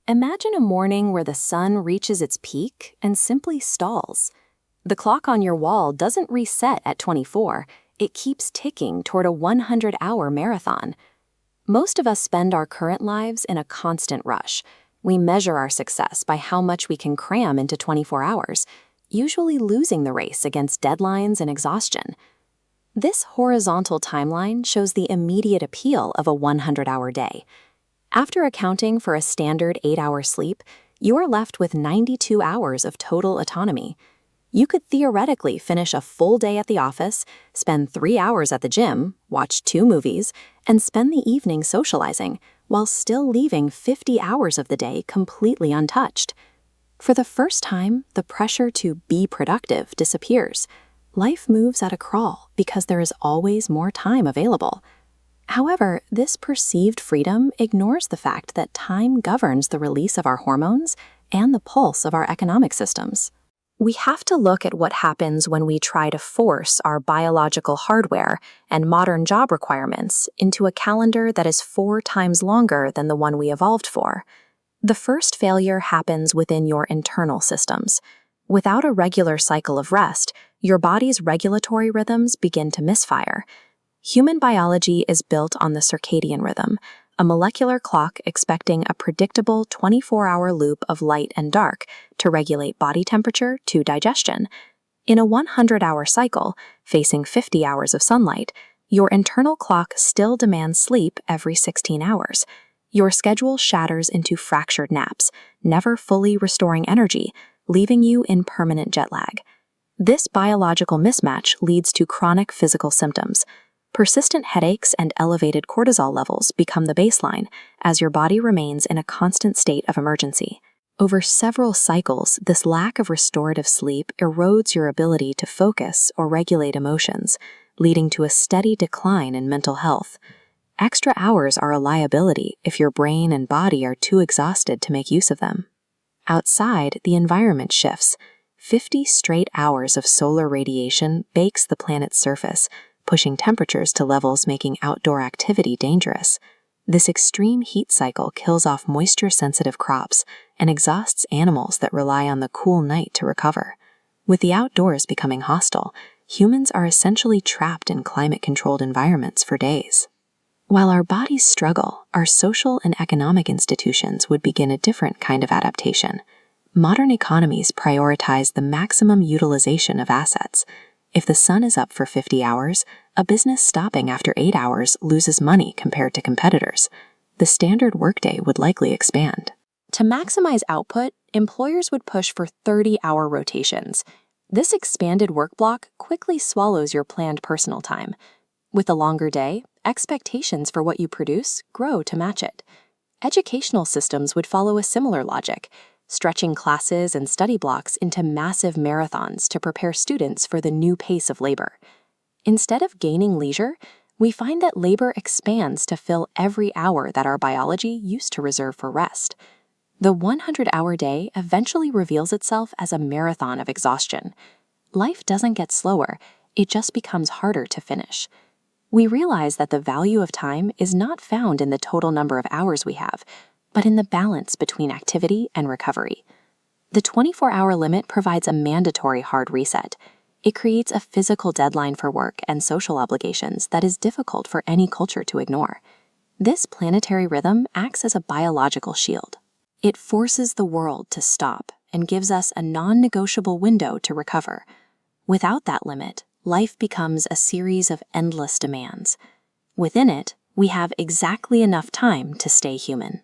Imagine a morning where the sun reaches its peak and simply stalls. The clock on your wall doesn't reset at 24, it keeps ticking toward a 100-hour marathon. Most of us spend our current lives in a constant rush. We measure our success by how much we can cram into 24 hours, usually losing the race against deadlines and exhaustion. This horizontal timeline shows the immediate appeal of a 100-hour day. After accounting for a standard 8-hour sleep, you're left with 92 hours of total autonomy. You could theoretically finish a full day at the office, spend 3 hours at the gym, watch 2 movies, and spend the evening socializing, while still leaving 50 hours of the day completely untouched. For the first time, the pressure to be productive disappears. Life moves at a crawl because there is always more time available. However, this perceived freedom ignores the fact that time governs the release of our hormones and the pulse of our economic systems. We have to look at what happens when we try to force our biological hardware and modern job requirements into a calendar that is 4 times longer than the one we evolved for. The first failure happens within your internal systems. Without a regular cycle of rest, your body's regulatory rhythms begin to misfire. Human biology is built on the circadian rhythm, a molecular clock expecting a predictable 24-hour loop of light and dark to regulate body temperature to digestion. In a 100-hour cycle, facing 50 hours of sunlight, your internal clock still demands sleep every 16 hours. Your schedule shatters into fractured naps, never fully restoring energy, leaving you in permanent jet lag. This biological mismatch leads to chronic physical symptoms. Persistent headaches and elevated cortisol levels become the baseline as your body remains in a constant state of emergency. Over several cycles, this lack of restorative sleep erodes your ability to focus or regulate emotions, leading to a steady decline in mental health. Extra hours are a liability if your brain and body are too exhausted to make use of them. Outside, the environment shifts. 50 straight hours of solar radiation bakes the planet's surface, pushing temperatures to levels making outdoor activity dangerous. This extreme heat cycle kills off moisture-sensitive crops and exhausts animals that rely on the cool night to recover. With the outdoors becoming hostile, humans are essentially trapped in climate-controlled environments for days. While our bodies struggle, our social and economic institutions would begin a different kind of adaptation. Modern economies prioritize the maximum utilization of assets. If the sun is up for 50 hours, a business stopping after 8 hours loses money compared to competitors. The standard workday would likely expand. To maximize output, employers would push for 30-hour rotations. This expanded work block quickly swallows your planned personal time. With a longer day, expectations for what you produce grow to match it. Educational systems would follow a similar logic, stretching classes and study blocks into massive marathons to prepare students for the new pace of labor. Instead of gaining leisure, we find that labor expands to fill every hour that our biology used to reserve for rest. The 100-hour day eventually reveals itself as a marathon of exhaustion. Life doesn't get slower, it just becomes harder to finish. We realize that the value of time is not found in the total number of hours we have, but in the balance between activity and recovery. The 24-hour limit provides a mandatory hard reset. It creates a physical deadline for work and social obligations that is difficult for any culture to ignore. This planetary rhythm acts as a biological shield. It forces the world to stop and gives us a non-negotiable window to recover. Without that limit, life becomes a series of endless demands. Within it, we have exactly enough time to stay human.